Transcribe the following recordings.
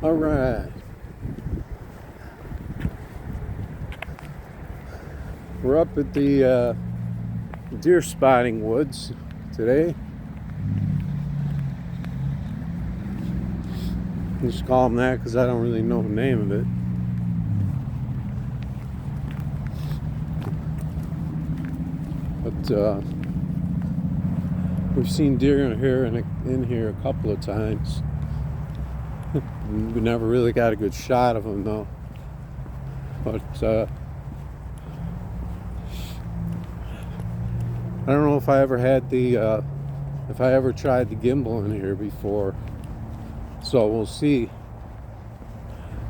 All right, we're up at the deer spotting woods today. Just call them that because I don't really know the name of it. But we've seen deer in here a couple of times. We never really got a good shot of them though. But I don't know if I ever had if I ever tried the gimbal in here before. So we'll see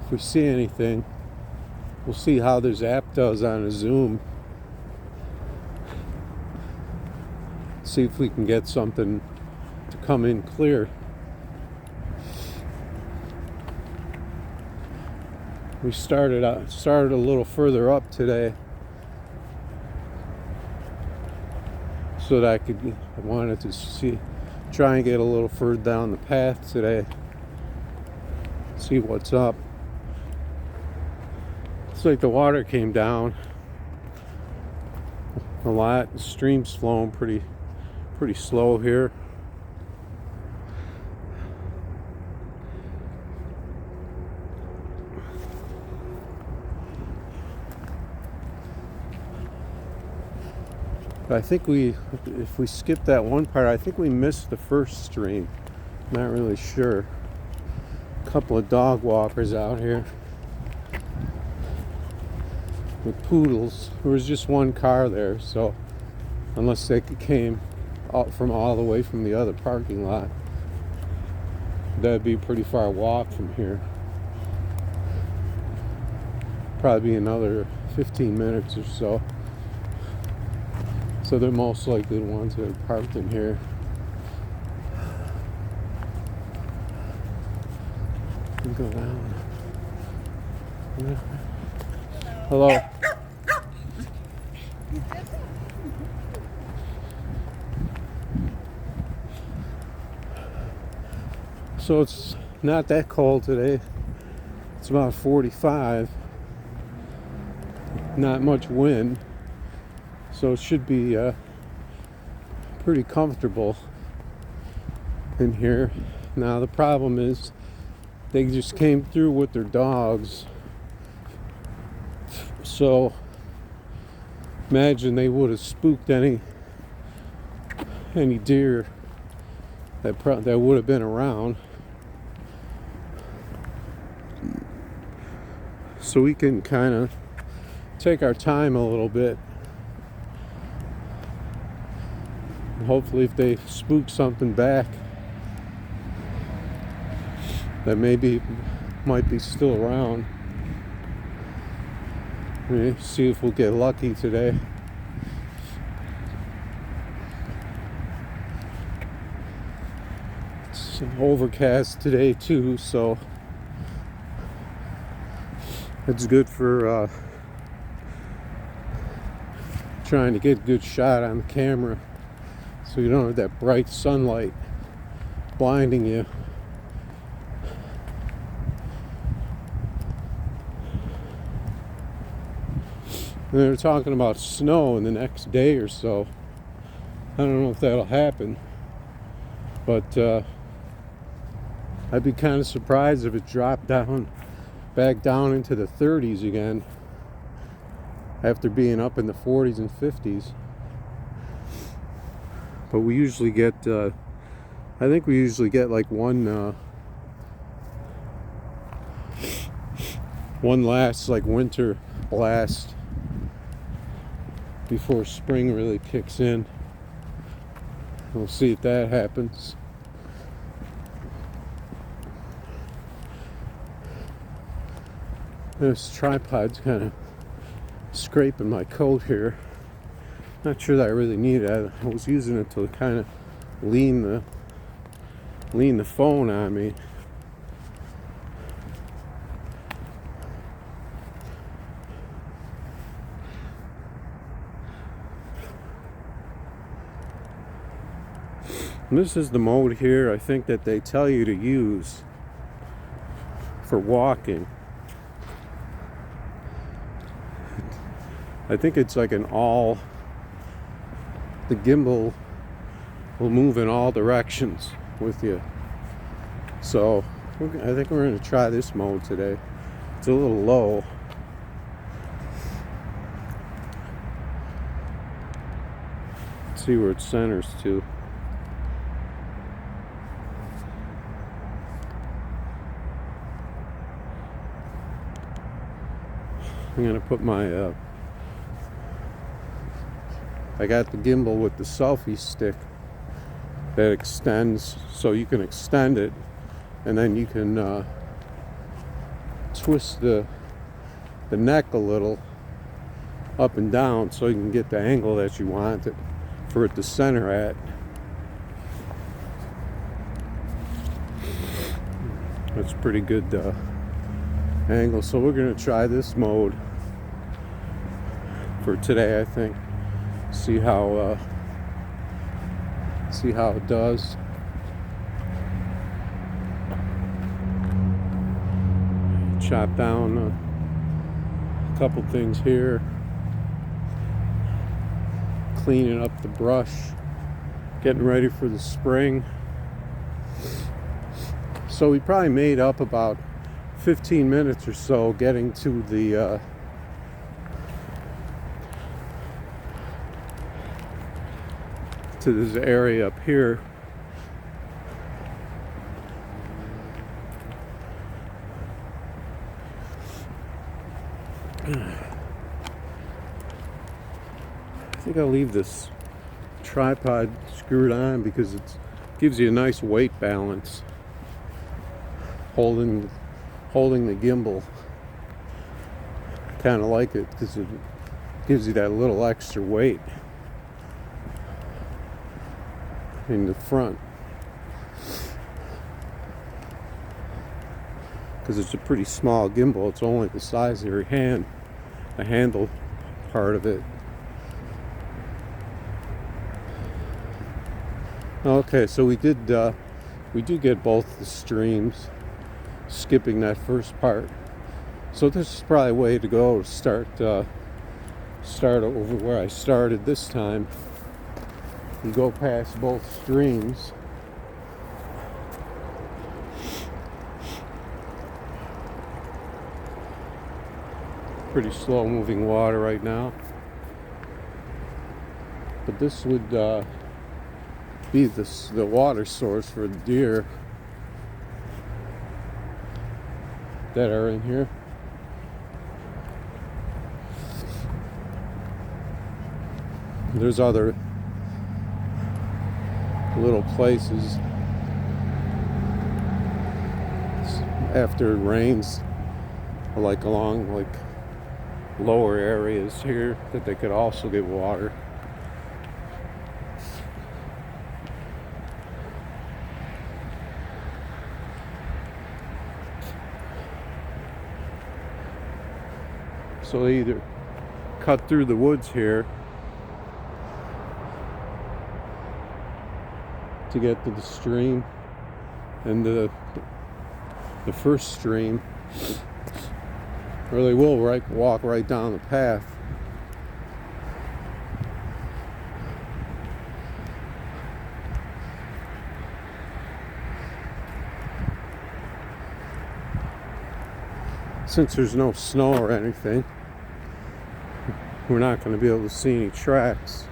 if we see anything. We'll see how this app does on a zoom. See if we can get something to come in clear. We started a little further up today so that I wanted to try and get a little further down the path today. See what's up. It's like the water came down a lot. The stream's flowing pretty slow here. I think if we skip that one part, I think we missed the first stream. Not really sure. A couple of dog walkers out here with poodles. There was just one car there, so unless they came out from all the way from the other parking lot, that'd be a pretty far walk from here. Probably another 15 minutes or so. So they're most likely the ones that are parked in here. We go down. Hello. So it's not that cold today. It's about 45. Not much wind. So it should be pretty comfortable in here. Now the problem is they just came through with their dogs. So imagine they would have spooked any deer that would have been around. So we can kind of take our time a little bit. Hopefully if they spook something back that might be still around, see if we'll get lucky today. It's overcast today too, so it's good for trying to get a good shot on the camera. So you don't have that bright sunlight blinding you. And they're talking about snow in the next day or so. I don't know if that'll happen. But I'd be kind of surprised if it dropped back down into the 30s again after being up in the 40s and 50s. But we usually get, I think we usually get like one last like winter blast before spring really kicks in. We'll see if that happens. This tripod's kind of scraping my coat here. Not sure that I really need it. I was using it to kind of lean the phone on me. And this is the mode here I think that they tell you to use for walking. I think it's like the gimbal will move in all directions with you. So I think we're going to try this mode today. It's a little low. Let's see where it centers to. I'm going to put my I got the gimbal with the selfie stick that extends, so you can extend it and then you can twist the neck a little up and down so you can get the angle that you want it for it to center at. That's pretty good angle. So we're going to try this mode for today, I think. See how it does. Chop down a couple things here, cleaning up the brush, getting ready for the spring. So we probably made up about 15 minutes or so getting to the to this area up here. I think I'll leave this tripod screwed on because it gives you a nice weight balance holding the gimbal. Kind of like it because it gives you that little extra weight in the front, because it's a pretty small gimbal. It's only the size of your hand, the handle part of it. Okay, so we do get both the streams, skipping that first part. So this is probably a way to go to start over where I started this time. You go past both streams. Pretty slow moving water right now. But this would be the water source for the deer that are in here. There's other little places after it rains, like along like lower areas here, that they could also get water. So they either cut through the woods here to get to the stream and the first stream, or they will walk right down the path. Since there's no snow or anything, we're not going to be able to see any tracks.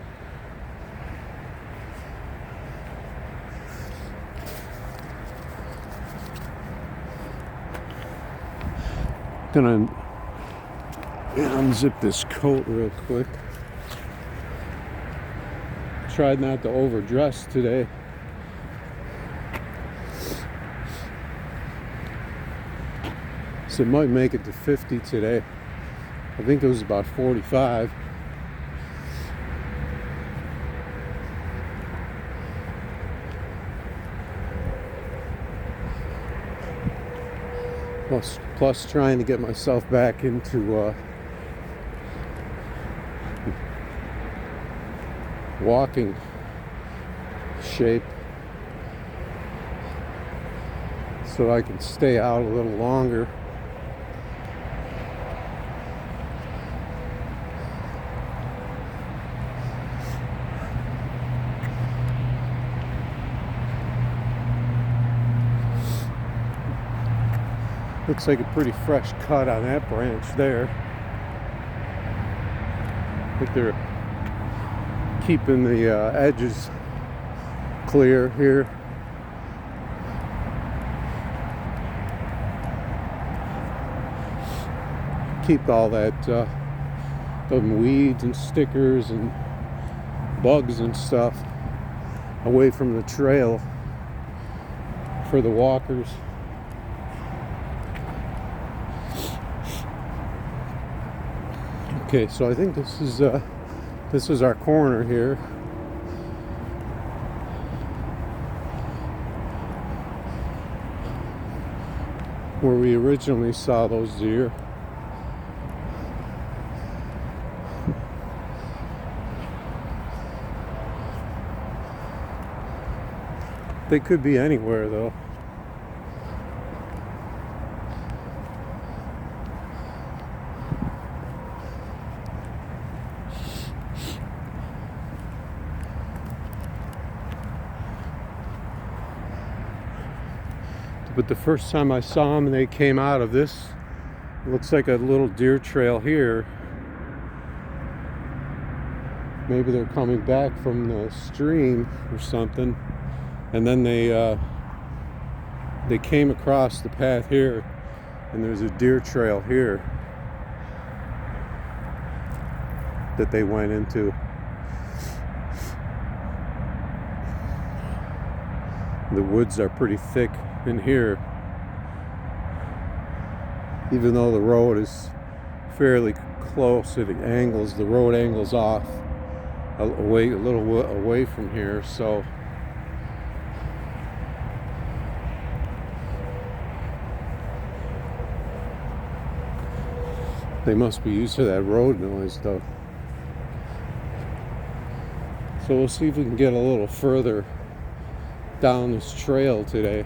Gonna unzip this coat real quick. Tried not to overdress today. So it might make it to 50 today. I think it was about 45. Plus trying to get myself back into walking shape. so I can stay out a little longer. Looks like a pretty fresh cut on that branch there. But they're keeping the edges clear here. Keep all that them weeds and stickers and bugs and stuff away from the trail for the walkers. Okay, so I think this is our corner here. Where we originally saw those deer. They could be anywhere though. But the first time I saw them, they came out of this, it looks like a little deer trail here. Maybe they're coming back from the stream or something. And then they came across the path here, and there's a deer trail here that they went into. The woods are pretty thick in here, even though the road is fairly close. It angles, the road angles off a little away from here, so they must be used to that road noise though. So we'll see if we can get a little further down this trail today.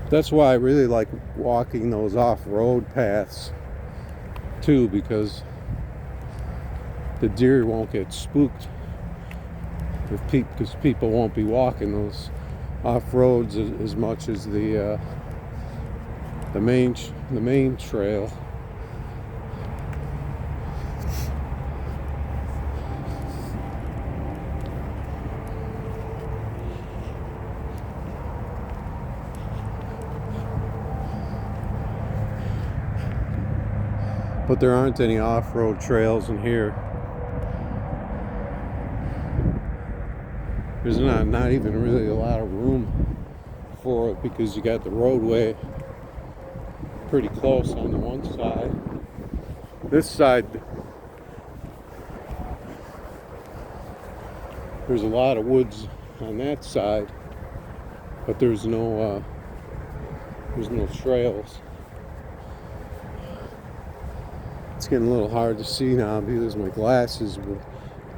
That's why I really like walking those off-road paths too, because the deer won't get spooked because people won't be walking those off-roads as much as the main trail. But there aren't any off-road trails in here. There's not even really a lot of room for it because you got the roadway pretty close on the one side. This side, there's a lot of woods on that side, but there's no trails. It's getting a little hard to see now because my glasses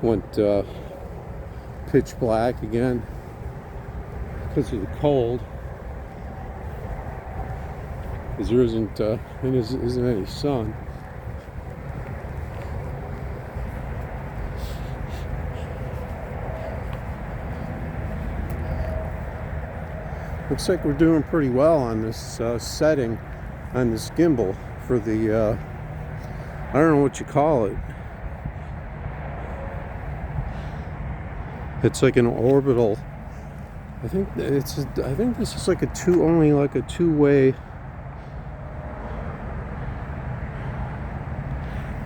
went pitch black again because of the cold. Because there isn't any sun. Looks like we're doing pretty well on this setting on this gimbal for the I don't know what you call it. It's like an orbital. I think this is like only like a two-way,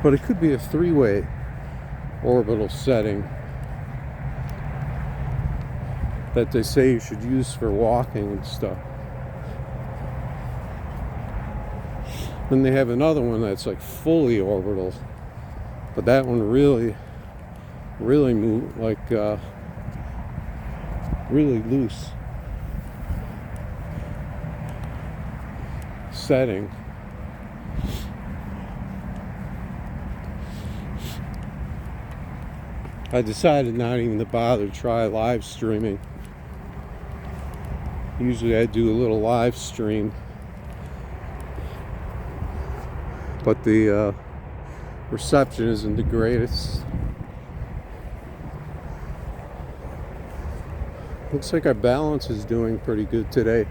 but it could be a three-way orbital setting that they say you should use for walking and stuff. Then they have another one that's like fully orbital, but that one really move like really loose setting. I decided not even to bother try live streaming. Usually I do a little live stream, but the reception isn't the greatest. Looks like our balance is doing pretty good today.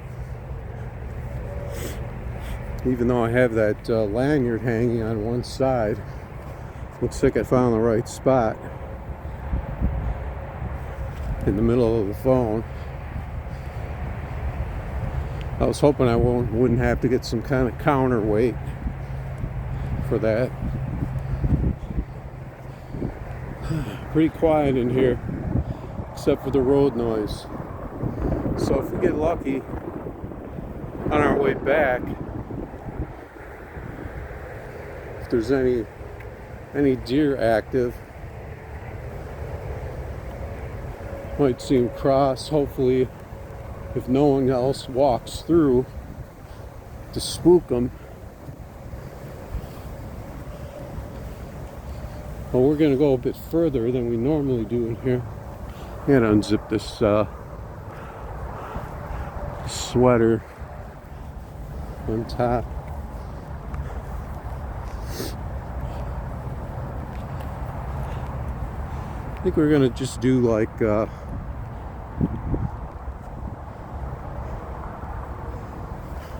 Even though I have that lanyard hanging on one side, looks like I found the right spot in the middle of the phone. I was hoping I wouldn't have to get some kind of counterweight for that. Pretty quiet in here, except for the road noise. So if we get lucky on our way back, if there's any deer active, might see them cross. Hopefully, if no one else walks through to spook them. Well, we're going to go a bit further than we normally do in here. I'm going to unzip this sweater on top. I think we're going to just do like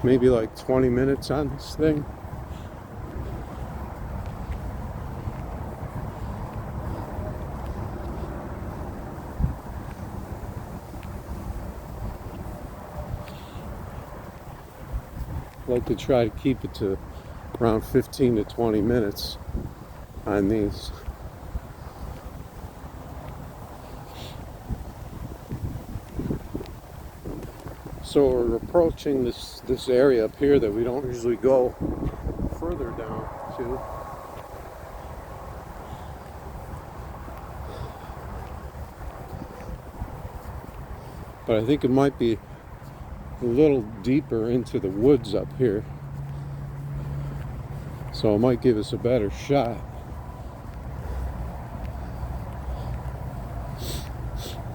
maybe like 20 minutes on this thing. I'd like to try to keep it to around 15 to 20 minutes on these. So we're approaching this area up here that we don't usually go further down to. But I think it might be a little deeper into the woods up here. So it might give us a better shot.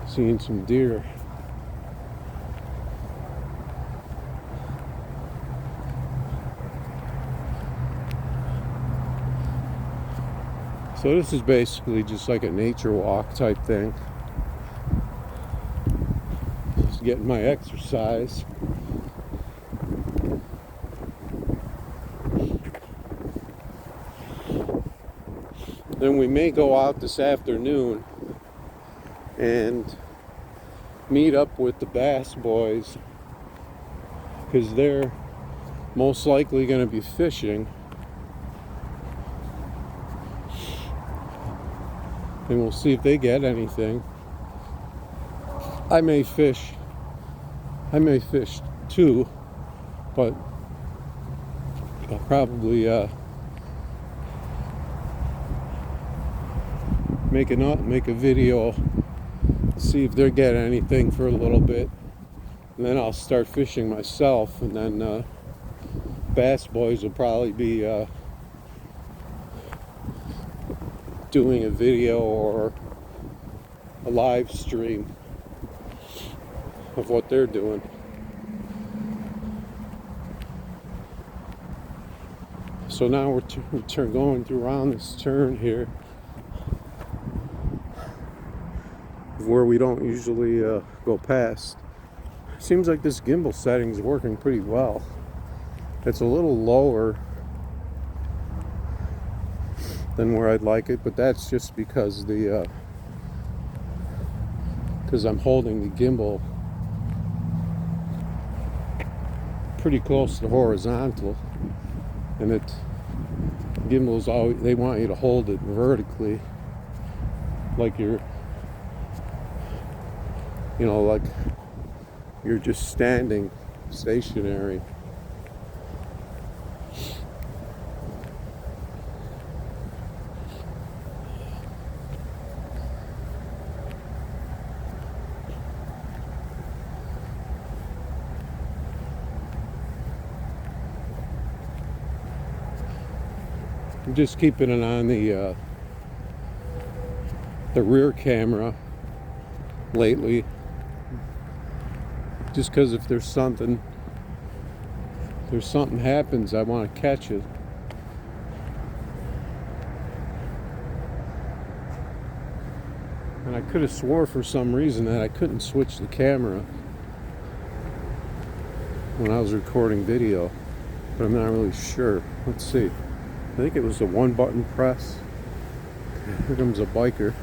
Seeing some deer. So this is basically just like a nature walk type thing. Just getting my exercise. Then we may go out this afternoon and meet up with the Bass Boys, because they're most likely going to be fishing. And we'll see if they get anything. I may fish too, but I'll probably make a video, see if they're getting anything for a little bit, and then I'll start fishing myself, and then Bass Boys will probably be doing a video or a live stream of what they're doing. So now we're going through around this turn here, where we don't usually go past. Seems like this gimbal setting is working pretty well. It's a little lower than where I'd like it, but that's just because because I'm holding the gimbal pretty close to horizontal, and gimbals always, they want you to hold it vertically, like you're like you're just standing stationary. I'm just keeping it on the the rear camera lately, just because if there's something happens, I want to catch it. And I could have swore for some reason that I couldn't switch the camera when I was recording video, but I'm not really sure. Let's see. I think it was a one button press. Here comes a biker.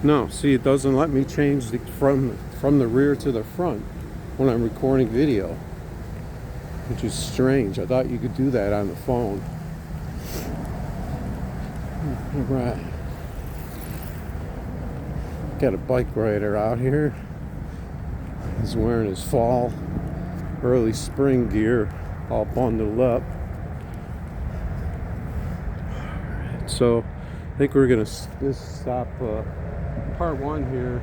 No, see, it doesn't let me change the from the rear to the front when I'm recording video, which is strange. I thought you could do that on the phone. All right, got a bike rider out here. He's wearing his fall, early spring gear, all bundled up. So I think we're gonna just stop part one here.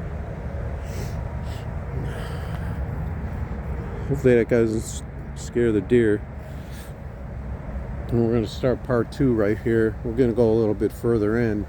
Hopefully that doesn't scare the deer. And we're gonna start part two right here. We're gonna go a little bit further in.